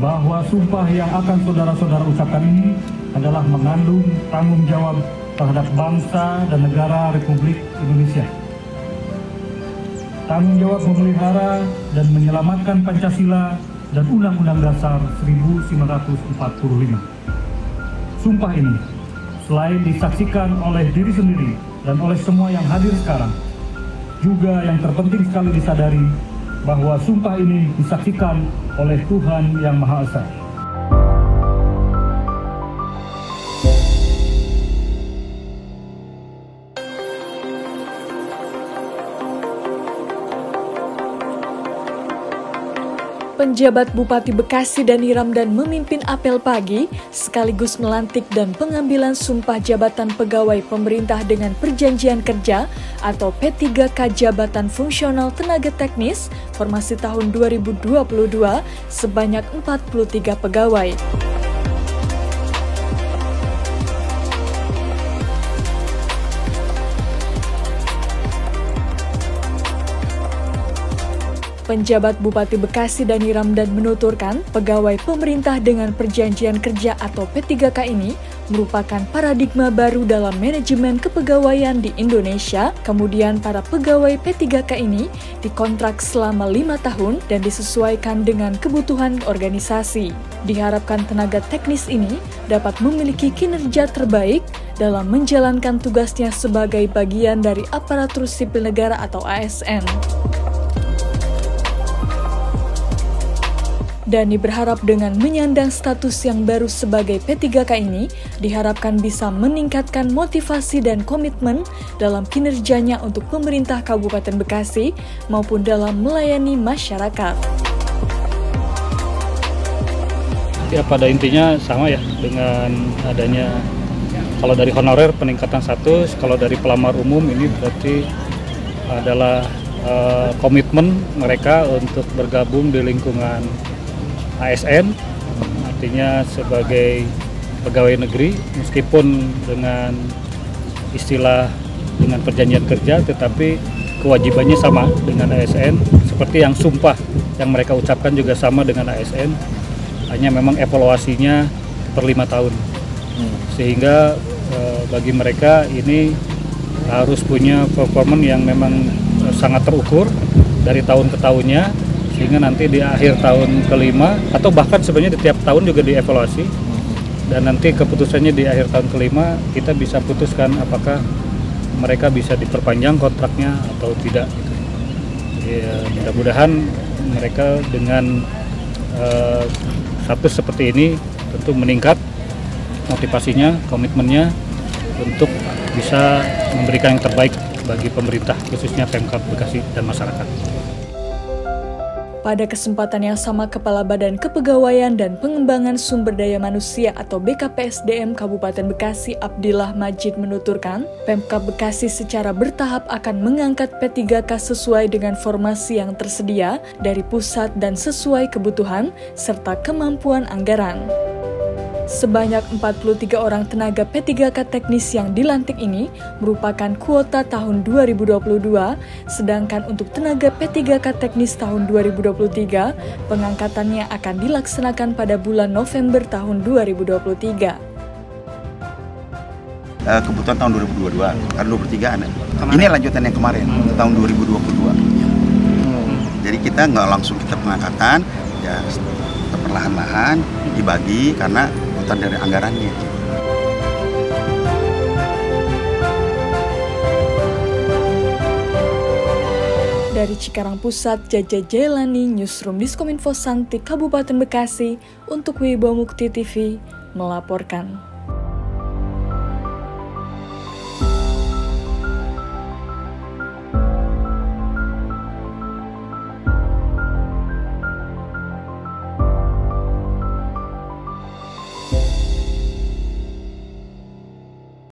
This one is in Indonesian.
bahwa sumpah yang akan saudara-saudara ucapkan ini adalah mengandung tanggung jawab terhadap bangsa dan negara Republik Indonesia. Tanggung jawab memelihara dan menyelamatkan Pancasila dan Undang-Undang Dasar 1945. Sumpah ini selain disaksikan oleh diri sendiri dan oleh semua yang hadir sekarang, juga yang terpenting sekali disadari bahwa sumpah ini disaksikan oleh Tuhan Yang Maha Esa. Penjabat Bupati Bekasi Dani Ramdan memimpin apel pagi sekaligus melantik dan pengambilan sumpah jabatan pegawai pemerintah dengan perjanjian kerja atau P3K Jabatan Fungsional Tenaga Teknis formasi tahun 2022 sebanyak 43 pegawai. Penjabat Bupati Bekasi Dani Ramdan menuturkan, pegawai pemerintah dengan perjanjian kerja atau P3K ini merupakan paradigma baru dalam manajemen kepegawaian di Indonesia. Kemudian para pegawai P3K ini dikontrak selama 5 tahun dan disesuaikan dengan kebutuhan organisasi. Diharapkan tenaga teknis ini dapat memiliki kinerja terbaik dalam menjalankan tugasnya sebagai bagian dari aparatur sipil negara atau ASN. Dani berharap dengan menyandang status yang baru sebagai P3K ini, diharapkan bisa meningkatkan motivasi dan komitmen dalam kinerjanya untuk pemerintah Kabupaten Bekasi maupun dalam melayani masyarakat. Ya, pada intinya sama ya dengan adanya, kalau dari honorer peningkatan status, kalau dari pelamar umum ini berarti adalah komitmen mereka untuk bergabung di lingkungan ASN, artinya sebagai pegawai negeri, meskipun dengan istilah dengan perjanjian kerja, tetapi kewajibannya sama dengan ASN, seperti yang sumpah yang mereka ucapkan juga sama dengan ASN, hanya memang evaluasinya per 5 tahun. Sehingga bagi mereka ini harus punya performa yang memang sangat terukur dari tahun ke tahunnya, sehingga nanti di akhir tahun kelima atau bahkan sebenarnya di tiap tahun juga dievaluasi, dan nanti keputusannya di akhir tahun kelima kita bisa putuskan apakah mereka bisa diperpanjang kontraknya atau tidak. Ya, mudah-mudahan mereka dengan status seperti ini tentu meningkat motivasinya, komitmennya untuk bisa memberikan yang terbaik bagi pemerintah, khususnya Pemkab Bekasi dan masyarakat. Pada kesempatan yang sama, Kepala Badan Kepegawaian dan Pengembangan Sumber Daya Manusia atau BKPSDM Kabupaten Bekasi Abdillah Majid menuturkan, Pemkab Bekasi secara bertahap akan mengangkat P3K sesuai dengan formasi yang tersedia dari pusat dan sesuai kebutuhan serta kemampuan anggaran. Sebanyak 43 orang tenaga P3K teknis yang dilantik ini merupakan kuota tahun 2022, sedangkan untuk tenaga P3K teknis tahun 2023, pengangkatannya akan dilaksanakan pada bulan November tahun 2023. Kebutuhan tahun 2022, kan 2023 ada. Ini lanjutan yang kemarin, tahun 2022. Jadi kita nggak langsung kita pengangkatan, ya perlahan-lahan dibagi karena dari anggarannya. Dari Cikarang Pusat, Jaja Jailani, Newsroom Diskominfo Santi, Kabupaten Bekasi, untuk Wibawa Mukti TV, melaporkan.